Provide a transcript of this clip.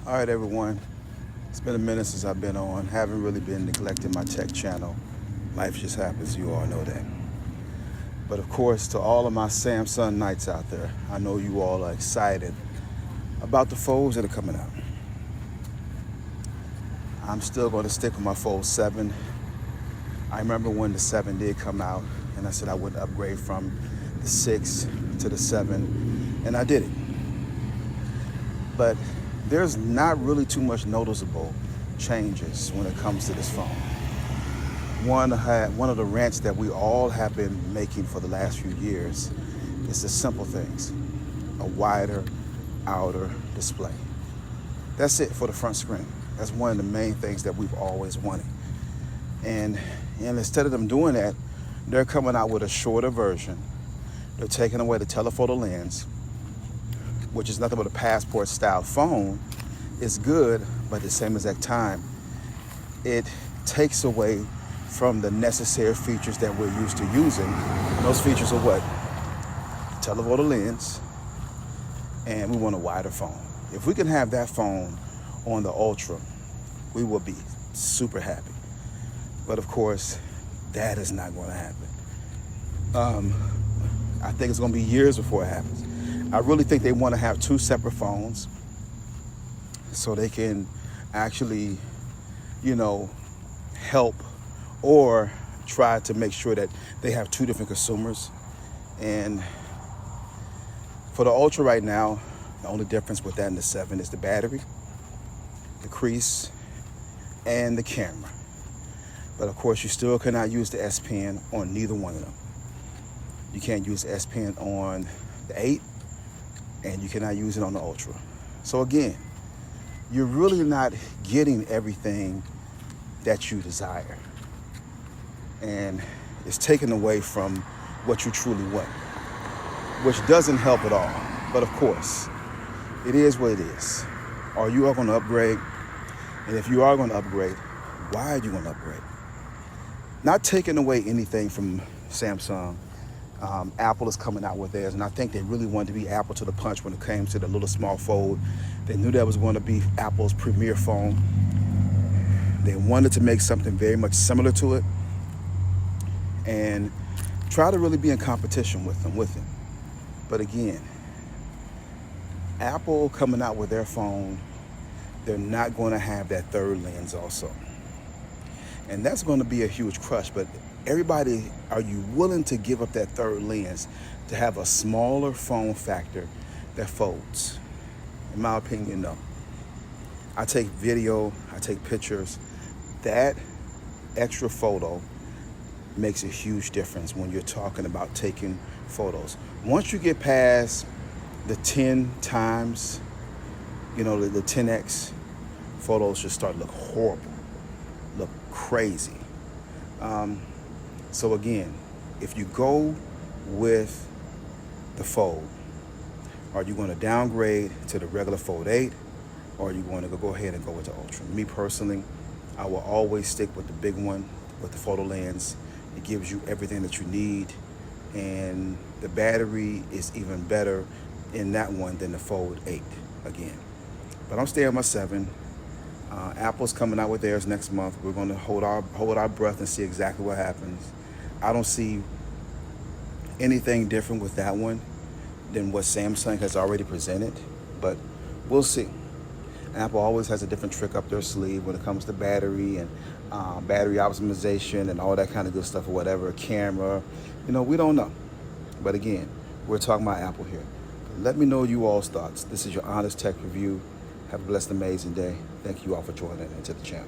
All right, everyone. It's been a minute since I've been on. Haven't really been neglecting my tech channel. Life just happens, you all know that. But of course, to all of my Samsung Knights out there, I know you all are excited about the folds that are coming out. I'm still going to stick with my Fold 7. I remember when the 7 did come out, and I said I would upgrade from the 6 to the 7, and I did it. But there's not really too much noticeable changes when it comes to this phone. One of the rants that we all have been making for the last few years is the simple things: a wider outer display. That's it for the front screen. That's one of the main things that we've always wanted. And instead of them doing that, they're coming out with a shorter version. They're taking away the telephoto lens, which is nothing but a passport style phone. It's good, but at the same exact time, it takes away from the necessary features that we're used to using. Those features are what? Telephoto lens, and we want a wider phone. If we can have that phone on the Ultra, we will be super happy. But of course, that is not going to happen. I think it's going to be years before it happens. I really think they want to have two separate phones so they can actually, help or try to make sure that they have two different consumers. And for the Ultra right now, the only difference with that and the 7 is the battery, the crease, and the camera. But of course, you still cannot use the S Pen on neither one of them. You can't use the S Pen on the 8, and you cannot use it on the Ultra. So again, you're really not getting everything that you desire. And it's taken away from what you truly want, which doesn't help at all. But of course, it is what it is. Are you all going to upgrade? And if you are going to upgrade, why are you going to upgrade? Not taking away anything from Samsung. Apple is coming out with theirs, and I think they really wanted to be Apple to the punch when it came to the little small fold. They knew that was going to be Apple's premier phone. They wanted to make something very much similar to it and try to really be in competition with them. But again, Apple coming out with their phone, they're not going to have that third lens also. And that's going to be a huge crush. But everybody, are you willing to give up that third lens to have a smaller phone factor that folds? In my opinion, no. I take video, I take pictures. That extra photo makes a huge difference when you're talking about taking photos. Once you get past the 10 times, the 10x, photos just start to look horrible, look crazy. So again, if you go with the Fold, are you going to downgrade to the regular Fold 8, or are you going to go ahead and go with the Ultra? Me personally, I will always stick with the big one with the photo lens. It gives you everything that you need, and the battery is even better in that one than the Fold 8 again. But I'm staying on my 7. Apple's coming out with theirs next month. We're going to hold our breath and see exactly what happens. I don't see anything different with that one than what Samsung has already presented, but we'll see. Apple always has a different trick up their sleeve when it comes to battery and battery optimization and all that kind of good stuff or whatever, camera. We don't know. But again, we're talking about Apple here. Let me know you all's thoughts. This is your honest tech review. Have a blessed, amazing day. Thank you all for joining into the channel.